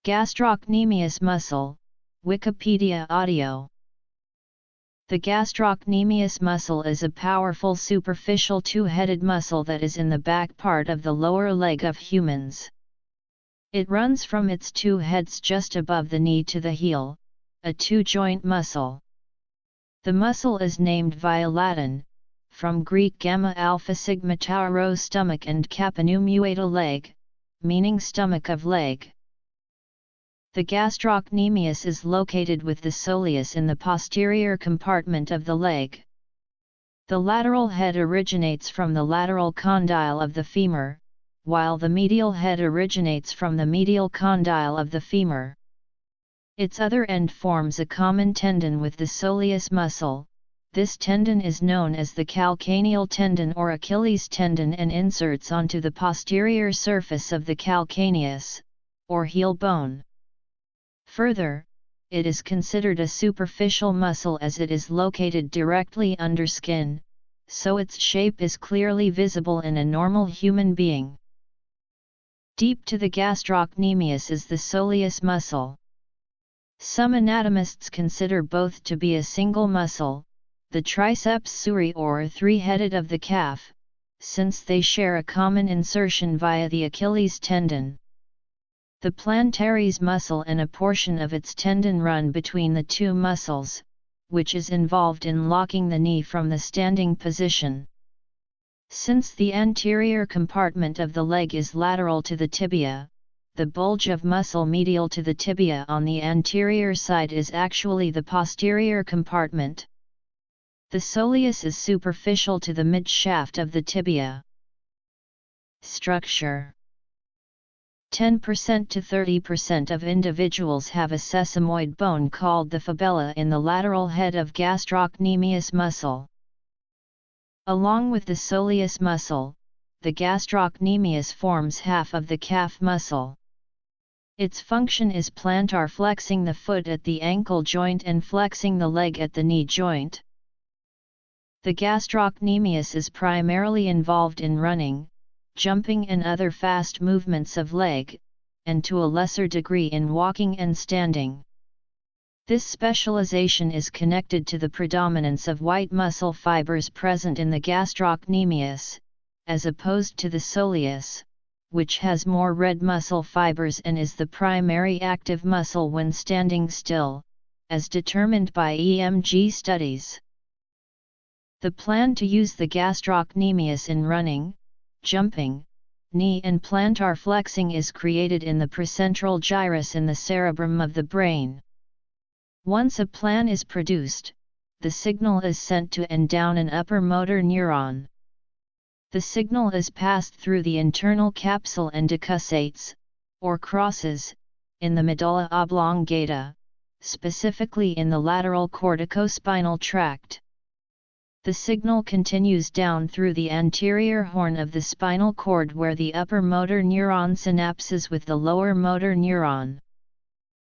Gastrocnemius muscle, Wikipedia audio. The gastrocnemius muscle is a powerful superficial two-headed muscle that is in the back part of the lower leg of humans. It runs from its two heads just above the knee to the heel, a two-joint muscle. The muscle is named via Latin, from Greek gamma alpha sigma tau rho stomach and kappa nu mu eta leg, meaning stomach of leg. The gastrocnemius is located with the soleus in the posterior compartment of the leg. The lateral head originates from the lateral condyle of the femur, while the medial head originates from the medial condyle of the femur. Its other end forms a common tendon with the soleus muscle. This tendon is known as the calcaneal tendon or Achilles tendon and inserts onto the posterior surface of the calcaneus, or heel bone. Further, it is considered a superficial muscle as it is located directly under skin, so its shape is clearly visible in a normal human being. Deep to the gastrocnemius is the soleus muscle. Some anatomists consider both to be a single muscle, the triceps suri or three-headed of the calf, since they share a common insertion via the Achilles tendon. The plantaris muscle and a portion of its tendon run between the two muscles, which is involved in locking the knee from the standing position. Since the anterior compartment of the leg is lateral to the tibia, the bulge of muscle medial to the tibia on the anterior side is actually the posterior compartment. The soleus is superficial to the mid-shaft of the tibia. Structure: 10% to 30% of individuals have a sesamoid bone called the fibula in the lateral head of gastrocnemius muscle. Along with the soleus muscle, the gastrocnemius forms half of the calf muscle. Its function is plantar flexing the foot at the ankle joint and flexing the leg at the knee joint. The gastrocnemius is primarily involved in running, jumping and other fast movements of leg, and to a lesser degree in walking and standing. This specialization is connected to the predominance of white muscle fibers present in the gastrocnemius, as opposed to the soleus, which has more red muscle fibers and is the primary active muscle when standing still, as determined by EMG studies. The plan to use the gastrocnemius in running, jumping, knee and plantar flexing is created in the precentral gyrus in the cerebrum of the brain. Once a plan is produced, the signal is sent to and down an upper motor neuron. The signal is passed through the internal capsule and decussates, or crosses, in the medulla oblongata, specifically in the lateral corticospinal tract. The signal continues down through the anterior horn of the spinal cord where the upper motor neuron synapses with the lower motor neuron.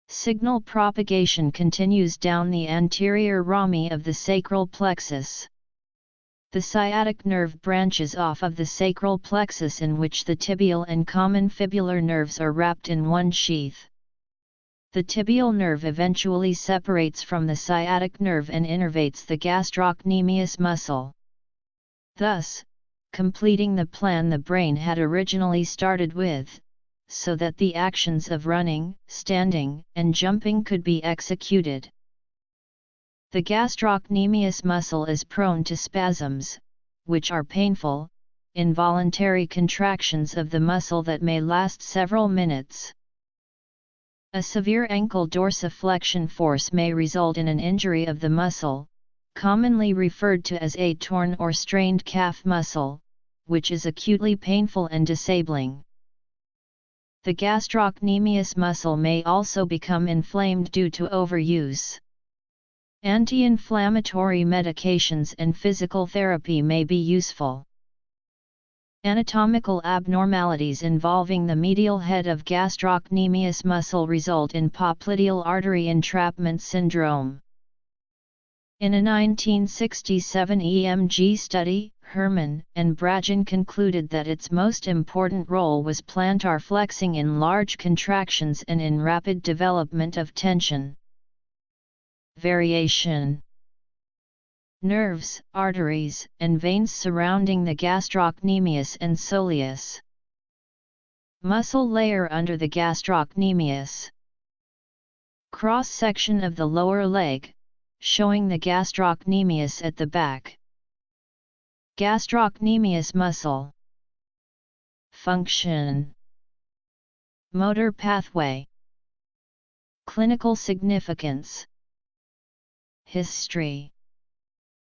Signal propagation continues down the anterior rami of the sacral plexus. The sciatic nerve branches off of the sacral plexus in which the tibial and common fibular nerves are wrapped in one sheath. The tibial nerve eventually separates from the sciatic nerve and innervates the gastrocnemius muscle. Thus, completing the plan the brain had originally started with, so that the actions of running, standing, and jumping could be executed. The gastrocnemius muscle is prone to spasms, which are painful, involuntary contractions of the muscle that may last several minutes. A severe ankle dorsiflexion force may result in an injury of the muscle, commonly referred to as a torn or strained calf muscle, which is acutely painful and disabling. The gastrocnemius muscle may also become inflamed due to overuse. Anti-inflammatory medications and physical therapy may be useful. Anatomical abnormalities involving the medial head of gastrocnemius muscle result in popliteal artery entrapment syndrome. In a 1967 EMG study, Herman and Bragen concluded that its most important role was plantar flexing in large contractions and in rapid development of tension. Variation. Nerves, arteries, and veins surrounding the gastrocnemius and soleus. Muscle layer under the gastrocnemius. Cross-section of the lower leg, showing the gastrocnemius at the back. Gastrocnemius muscle. Function. Motor pathway. Clinical significance. History.